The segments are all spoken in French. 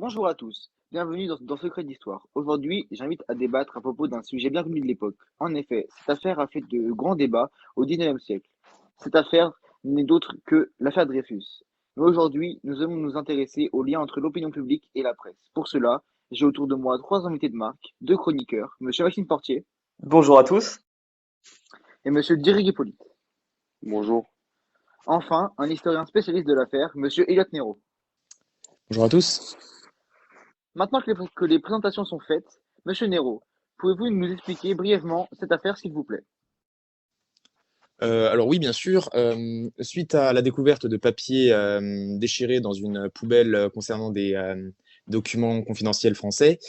Bonjour à tous, bienvenue dans Secret d'Histoire. Aujourd'hui, j'invite à débattre à propos d'un sujet bien connu de l'époque. En effet, cette affaire a fait de grands débats au XIXe siècle. Cette affaire n'est d'autre que l'affaire Dreyfus. Mais aujourd'hui, nous allons nous intéresser au lien entre l'opinion publique et la presse. Pour cela, j'ai autour de moi trois invités de marque, deux chroniqueurs, Monsieur Maxime Portier Bonjour à tous. et Monsieur Dirigue Hippolyte. Bonjour. Enfin, un historien spécialiste de l'affaire, Monsieur Elliot Nero. Bonjour à tous. Maintenant que les présentations sont faites, Monsieur Nero, pouvez-vous nous expliquer brièvement cette affaire, s'il vous plaît? Alors oui, bien sûr. Suite à la découverte de papiers déchirés dans une poubelle concernant des documents confidentiels français,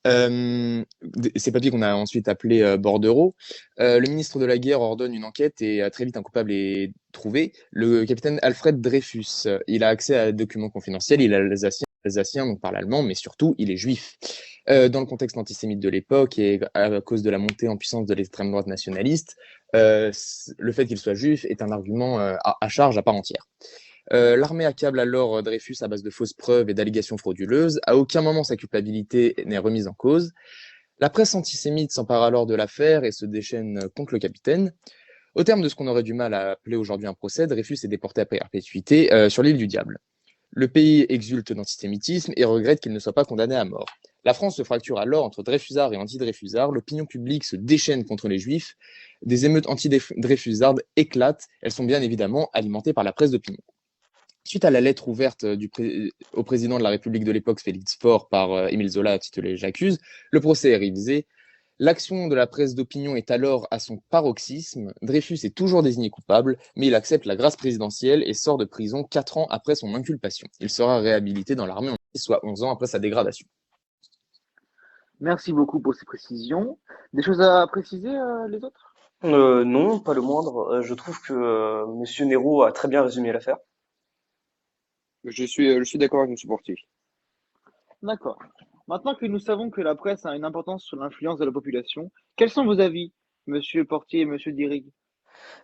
ces papiers qu'on a ensuite appelés bordereaux, le ministre de la Guerre ordonne une enquête et très vite un coupable est trouvé, le capitaine Alfred Dreyfus. Il a accès à des documents confidentiels, il est alsacien, donc parle allemand, mais surtout il est juif. Dans le contexte antisémite de l'époque et à cause de la montée en puissance de l'extrême droite nationaliste, le fait qu'il soit juif est un argument à charge à part entière. L'armée accable alors Dreyfus à base de fausses preuves et d'allégations frauduleuses. À aucun moment sa culpabilité n'est remise en cause. La presse antisémite s'empare alors de l'affaire et se déchaîne contre le capitaine. Au terme de ce qu'on aurait du mal à appeler aujourd'hui un procès, Dreyfus est déporté à perpétuité sur l'île du Diable. Le pays exulte d'antisémitisme et regrette qu'il ne soit pas condamné à mort. La France se fracture alors entre Dreyfusards et anti-Dreyfusards. L'opinion publique se déchaîne contre les Juifs. Des émeutes anti-Dreyfusardes éclatent. Elles sont bien évidemment alimentées par la presse d'opinion. Suite à la lettre ouverte au président de la République de l'époque, Félix Faure, par Émile Zola intitulée J'accuse, le procès est révisé. L'action de la presse d'opinion est alors à son paroxysme. Dreyfus est toujours désigné coupable, mais il accepte la grâce présidentielle et sort de prison 4 ans après son inculpation. Il sera réhabilité dans l'armée, soit 11 ans après sa dégradation. Merci beaucoup pour ces précisions. Des choses à préciser, les autres? Non, pas le moindre. Je trouve que Monsieur Nero a très bien résumé l'affaire. Je suis d'accord avec M. Portier. D'accord. Maintenant que nous savons que la presse a une importance sur l'influence de la population, quels sont vos avis, Monsieur Portier et Monsieur Dirigue?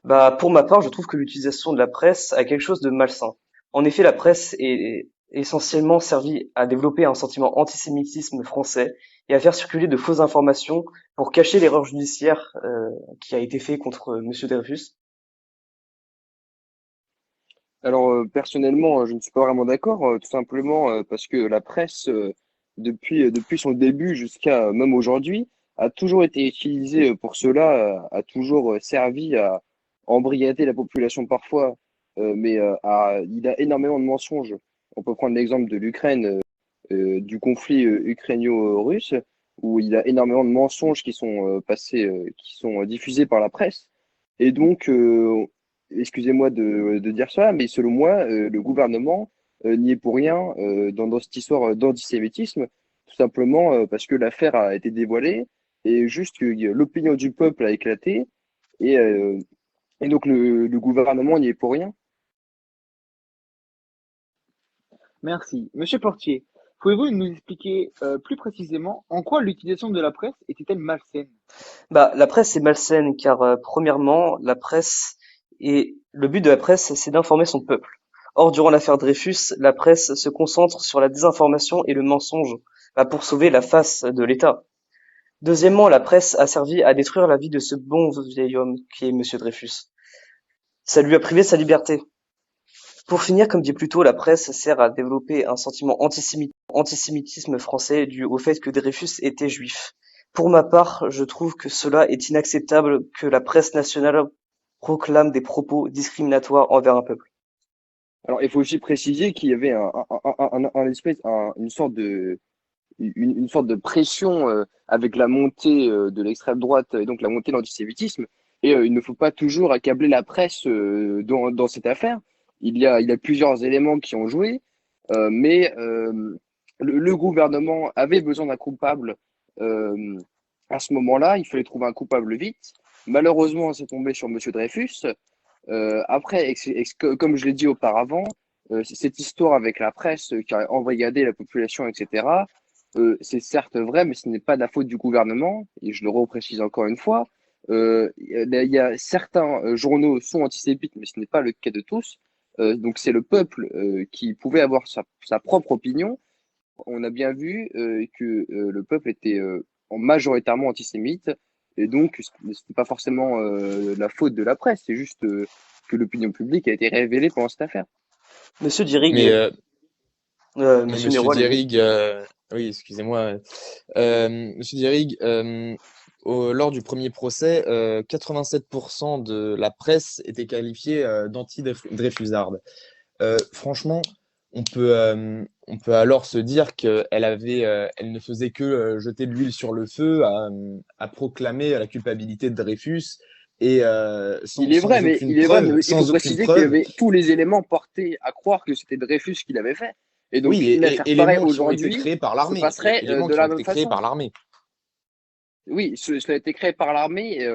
Bah, pour ma part, je trouve que l'utilisation de la presse a quelque chose de malsain. En effet, la presse est essentiellement servie à développer un sentiment antisémitisme français et à faire circuler de fausses informations pour cacher l'erreur judiciaire qui a été faite contre Monsieur Dreyfus. Alors, personnellement, je ne suis pas vraiment d'accord, tout simplement parce que la presse, depuis son début jusqu'à même aujourd'hui, a toujours été utilisée pour cela, a toujours servi à embrigader la population parfois, mais il y a énormément de mensonges. On peut prendre l'exemple de l'Ukraine, du conflit ukrainio-russe, où il y a énormément de mensonges qui sont passés, qui sont diffusés par la presse. Et donc, excusez-moi de dire ça, mais selon moi, le gouvernement n'y est pour rien dans cette histoire d'antisémitisme, tout simplement parce que l'affaire a été dévoilée et juste que l'opinion du peuple a éclaté et, euh, et donc le gouvernement n'y est pour rien. Merci. Monsieur Portier, pouvez-vous nous expliquer plus précisément en quoi l'utilisation de la presse était-elle malsaine? Bah, la presse est malsaine car, premièrement, le but de la presse, c'est d'informer son peuple. Or, durant l'affaire Dreyfus, la presse se concentre sur la désinformation et le mensonge, bah, pour sauver la face de l'État. Deuxièmement, la presse a servi à détruire la vie de ce bon vieil homme qui est Monsieur Dreyfus. Ça lui a privé sa liberté. Pour finir, comme dit plus tôt, la presse sert à développer un sentiment antisémitisme français dû au fait que Dreyfus était juif. Pour ma part, je trouve que cela est inacceptable que la presse nationale proclame des propos discriminatoires envers un peuple. Alors, il faut aussi préciser qu'il y avait une sorte de pression avec la montée de l'extrême droite et donc la montée de l'antisémitisme. Et il ne faut pas toujours accabler la presse dans cette affaire. Il y a plusieurs éléments qui ont joué, mais le gouvernement avait besoin d'un coupable euh, à ce moment-là. Il fallait trouver un coupable vite. Malheureusement, c'est tombé sur Monsieur Dreyfus. Après, comme je l'ai dit auparavant, cette histoire avec la presse qui a embrigadé la population, etc., c'est certes vrai, mais ce n'est pas de la faute du gouvernement, et je le reprécise encore une fois. Il y a certains journaux sont antisémites, mais ce n'est pas le cas de tous. Donc c'est le peuple qui pouvait avoir sa propre opinion, on a bien vu que le peuple était majoritairement antisémite, et donc c'était pas forcément la faute de la presse, c'est juste que l'opinion publique a été révélée pendant cette affaire. Monsieur Mais, Dirig, mais Monsieur Monsieur Nero, allez-y. Dierig, oui, excusez-moi. Monsieur Dierig, lors du premier procès, 87% de la presse était qualifiée d'anti-Dreyfusarde. Franchement, on peut alors se dire elle ne faisait que jeter de l'huile sur le feu, à proclamer la culpabilité de Dreyfus et Il est vrai, mais il faut sans aucune préciser qu'il y preuve. avait tous les éléments portés à croire que c'était Dreyfus qui l'avait fait. Et Oui, donc, faire pareil éléments qui ont été aujourd'hui créés par se l'armée, passerait éléments de qui ont la même été créés façon. par l'armée. Oui, cela a été créé par l'armée,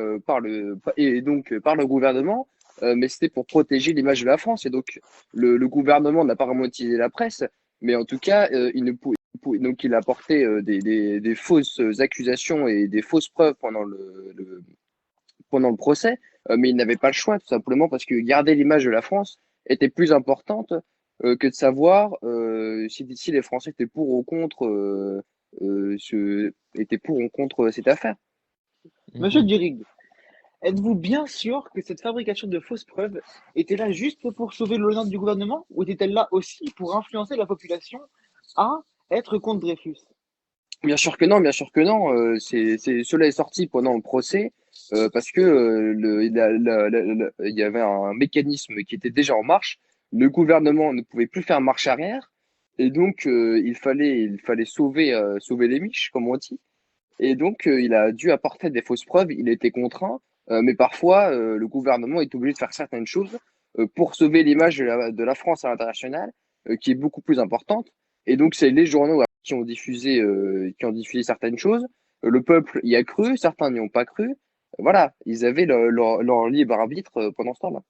et donc par le gouvernement, mais c'était pour protéger l'image de la France. Et donc, le gouvernement n'a pas vraiment utilisé la presse, mais en tout cas, donc il a porté des fausses accusations et des fausses preuves pendant le procès, mais il n'avait pas le choix, tout simplement parce que garder l'image de la France était plus importante que de savoir si les Français étaient pour ou contre étaient pour ou contre cette affaire. Monsieur Mhm. Durig, êtes-vous bien sûr que cette fabrication de fausses preuves était là juste pour sauver l'honneur du gouvernement ou était-elle là aussi pour influencer la population à être contre Dreyfus? Bien sûr que non, bien sûr que non. Cela est sorti pendant le procès parce que il y avait un mécanisme qui était déjà en marche. Le gouvernement ne pouvait plus faire marche arrière et donc il fallait sauver les miches, comme on dit. Et donc il a dû apporter des fausses preuves. Il était contraint, mais parfois le gouvernement est obligé de faire certaines choses pour sauver l'image de la France à l'international, qui est beaucoup plus importante. Et donc c'est les journaux qui ont diffusé certaines choses. Le peuple y a cru, certains n'y ont pas cru. Voilà, ils avaient leur libre arbitre pendant ce temps-là.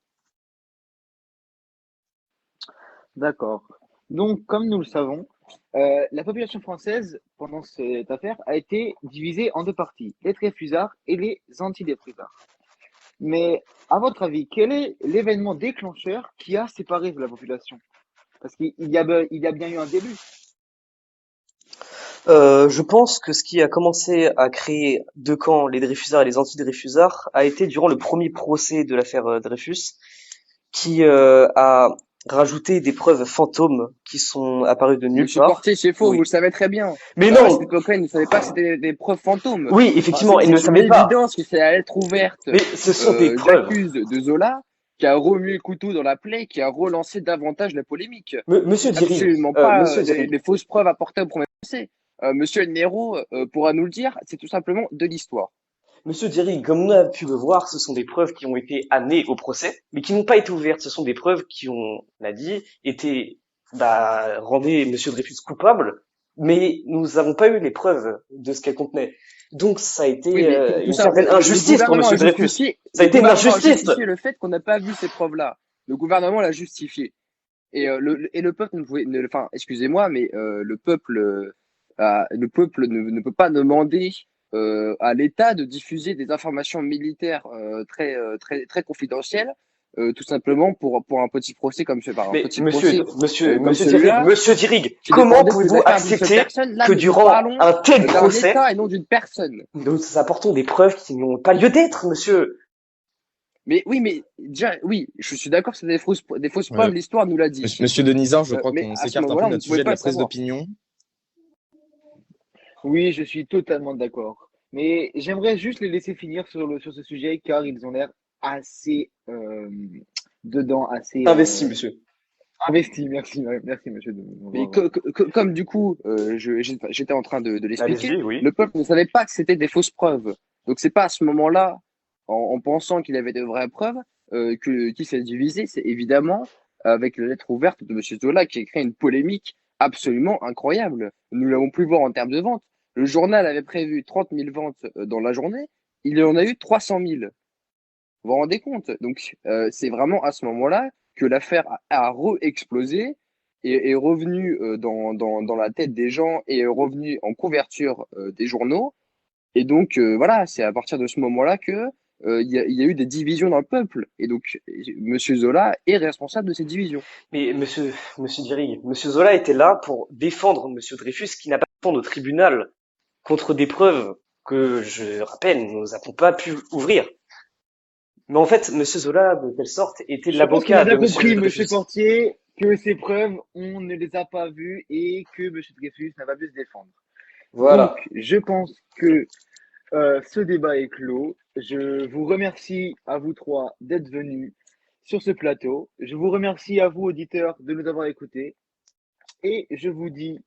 D'accord. Donc, comme nous le savons, la population française, pendant cette affaire, a été divisée en deux parties, les Dreyfusards et les anti-Dreyfusards. Mais, à votre avis, quel est l'événement déclencheur qui a séparé la population? Parce qu'il y a bien eu un début. Je pense que ce qui a commencé à créer deux camps, les Dreyfusards et les anti-Dreyfusards, a été durant le premier procès de l'affaire Dreyfus, qui a rajouté des preuves fantômes qui sont apparues de nulle Monsieur part. Portier, c'est faux, vous Oui. le savez très bien. Mais À non! cette époque-là, ils ne savaient pas que c'était des preuves fantômes. Oui, Enfin, effectivement, c'est ils ne le c'est une savaient pas. évidence que c'est la lettre ouverte Mais ce sont des preuves. j'accuse de Zola qui a remué le couteau dans la plaie, qui a relancé davantage la polémique. Monsieur C'est Dirig, absolument pas Monsieur les, Dirig, les fausses preuves apportées au premier procès. Monsieur Nero pourra nous le dire, c'est tout simplement de l'histoire. Monsieur Dirig, comme on a pu le voir, ce sont des preuves qui ont été amenées au procès, mais qui n'ont pas été ouvertes. Ce sont des preuves qui ont, on a dit, été, rendaient Monsieur Dreyfus coupable, mais nous n'avons pas eu les preuves de ce qu'elles contenaient. Donc ça a Oui, été mais tout une ça, certaine le injustice pour gouvernement Monsieur a Dreyfus. justifié, Ça a le été une gouvernement a injustice. justifié le fait qu'on n'a pas vu ces preuves-là. Le gouvernement l'a justifié. Et le peuple ne pouvait, enfin, excusez-moi, mais le peuple ne peut pas demander à l'État de diffuser des informations militaires très, très confidentielles, tout simplement pour un petit procès comme ce, enfin, un Mais petit procès comme celui-là, Monsieur Dirig, qui comment dépendait de pouvez-vous l'affaire d'une seule accepter personne. Là, que nous durant parlons un tel d'un procès, État et non d'une personne. nous apportons des preuves qui n'ont pas lieu d'être, monsieur? Mais oui, mais déjà, oui, je suis d'accord que c'est des fausses preuves, Euh, l'histoire nous l'a dit. Monsieur Denisard, je crois Mais qu'on à ce s'écarte un peu moment-là, de on ne notre pouvait sujet de pas la le presse savoir. d'opinion. Oui, je suis totalement d'accord. Mais j'aimerais juste les laisser finir sur ce sujet car ils ont l'air assez dedans, assez Investi, monsieur. investis. Merci, monsieur, de Mais m'avoir. comme du coup, j'étais en train de l'expliquer, Allez-y, oui. le peuple ne savait pas que c'était des fausses preuves. Donc c'est pas à ce moment-là, en pensant qu'il avait de vraies preuves, qui s'est divisé. C'est évidemment avec la lettre ouverte de Monsieur Zola qui a créé une polémique absolument incroyable. Nous l'avons pu voir en termes de ventes. Le journal avait prévu 30 000 ventes dans la journée, il en a eu 300 000. Vous vous rendez compte? Donc, c'est vraiment à ce moment-là que l'affaire a re-explosé et est revenue dans la tête des gens et est revenue en couverture des journaux. Et donc, voilà, c'est à partir de ce moment-là que il y a eu des divisions dans le peuple. Et donc, Monsieur Zola est responsable de ces divisions. Mais monsieur Dury, monsieur Zola était là pour défendre monsieur Dreyfus qui n'a pas pu défendre au tribunal contre des preuves que, je rappelle, nous n'avons pas pu ouvrir. Mais en fait, monsieur Zola, de telle sorte, était Je pense qu'on a l'avocat de bien monsieur compris, monsieur Dreyfus. Portier, que ces preuves, on ne les a pas vues et que monsieur Dreyfus n'a pas pu se défendre. Donc, Voilà. je pense que ce débat est clos. Je vous remercie à vous trois d'être venus sur ce plateau. Je vous remercie à vous, auditeurs, de nous avoir écoutés. Et je vous dis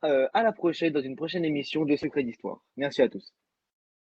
à la prochaine dans une prochaine émission de Secrets d'Histoire. Merci à tous.